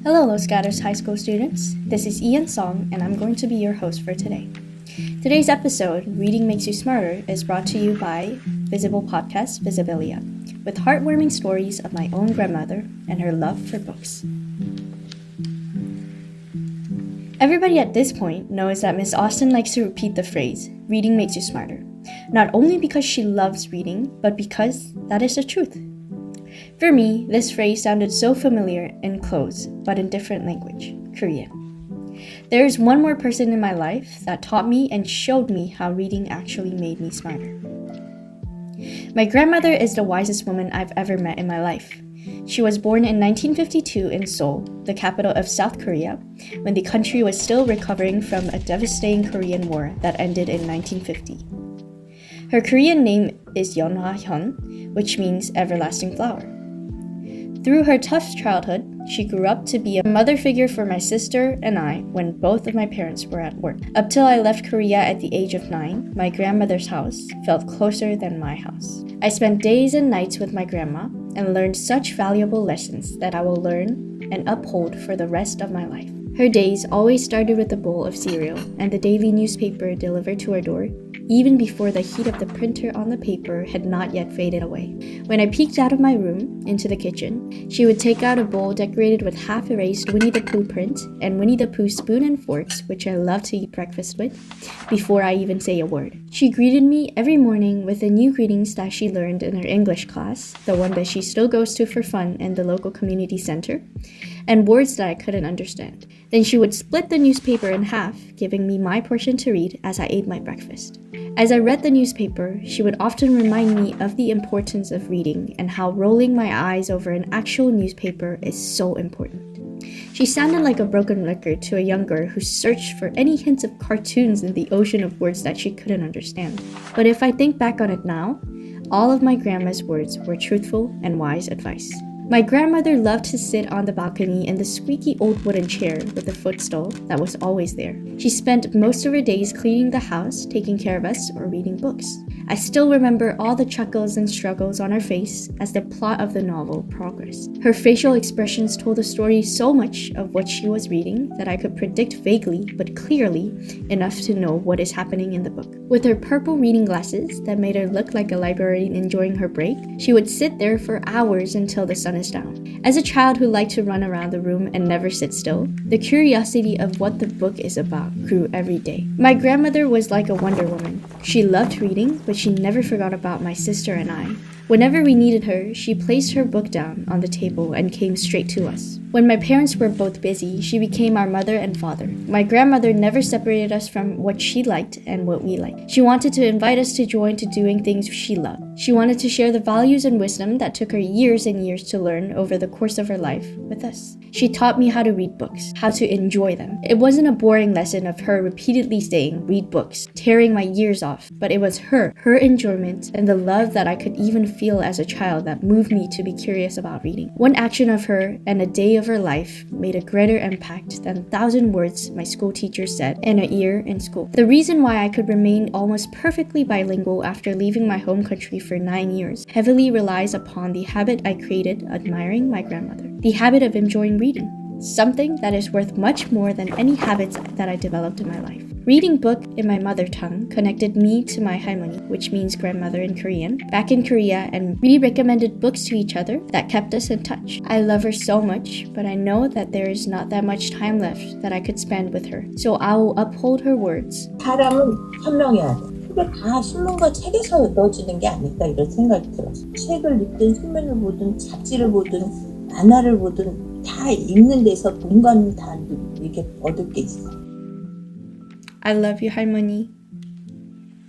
Hello, Los Gatos High School students. This is Ian Song, and I'm going to be your host for today. Today's episode, Reading Makes You Smarter, is brought to you by Visible podcast Visibilia, with heartwarming stories of my own grandmother and her love for books. Everybody at this point knows that Miss Austen likes to repeat the phrase, reading makes you smarter, not only because she loves reading, but because that is the truth. For me, this phrase sounded so familiar and close, but in different language, Korean. There is one more person in my life that taught me and showed me how reading actually made me smarter. My grandmother is the wisest woman I've ever met in my life. She was born in 1952 in Seoul, the capital of South Korea, when the country was still recovering from a devastating Korean War that ended in 1950. Her Korean name is Yeonhwa Hyeon, which means everlasting flower. Through her tough childhood, she grew up to be a mother figure for my sister and I when both of my parents were at work. Up till I left Korea at the age of 9, my grandmother's house felt closer than my house. I spent days and nights with my grandma and learned such valuable lessons that I will learn and uphold for the rest of my life. Her days always started with a bowl of cereal and the daily newspaper delivered to our door, even before the heat of the printer on the paper had not yet faded away. When I peeked out of my room into the kitchen, she would take out a bowl decorated with half-erased Winnie the Pooh print and Winnie the Pooh spoon and forks, which I love to eat breakfast with, before I even say a word. She greeted me every morning with the new greetings that she learned in her English class, the one that she still goes to for fun in the local community center, and words that I couldn't understand. Then she would split the newspaper in half, giving me my portion to read as I ate my breakfast. As I read the newspaper, she would often remind me of the importance of reading and how rolling my eyes over an actual newspaper is so important. She sounded like a broken record to a young girl who searched for any hints of cartoons in the ocean of words that she couldn't understand. But if I think back on it now, all of my grandma's words were truthful and wise advice. My grandmother loved to sit on the balcony in the squeaky old wooden chair with a footstool that was always there. She spent most of her days cleaning the house, taking care of us, or reading books. I still remember all the chuckles and struggles on her face as the plot of the novel progressed. Her facial expressions told the story so much of what she was reading that I could predict vaguely but clearly enough to know what is happening in the book. With her purple reading glasses that made her look like a librarian enjoying her break, she would sit there for hours until the sun is down. As a child who liked to run around the room and never sit still, the curiosity of what the book is about grew every day. My grandmother was like a Wonder Woman. She loved reading, but she never forgot about my sister and I. Whenever we needed her, she placed her book down on the table and came straight to us. When my parents were both busy, she became our mother and father. My grandmother never separated us from what she liked and what we liked. She wanted to invite us to join to doing things she loved. She wanted to share the values and wisdom that took her years and years to learn over the course of her life with us. She taught me how to read books, how to enjoy them. It wasn't a boring lesson of her repeatedly saying, read books, tearing my ears off, but it was her enjoyment, and the love that I could even feel as a child that moved me to be curious about reading. One action of her and a day of her life made a greater impact than 1,000 words my school teacher said in a year in school. The reason why I could remain almost perfectly bilingual after leaving my home country for 9 years heavily relies upon the habit I created admiring my grandmother. The habit of enjoying reading, something that is worth much more than any habits that I developed in my life. Reading book in my mother tongue connected me to my 할머니, which means grandmother in Korean, back in Korea, and we recommended books to each other that kept us in touch. I love her so much, but I know that there is not that much time left that I could spend with her, so I will uphold her words. 사람은 현명해야 돼. 그게 다 신문과 책에서 얻어지는 게 아닐까 이런 생각이 들었어. 책을 읽든 신문을 보든 잡지를 보든 만화를 보든 다 읽는 데서 공간을 다 이렇게 얻을 게 있어. I love you, 할머니.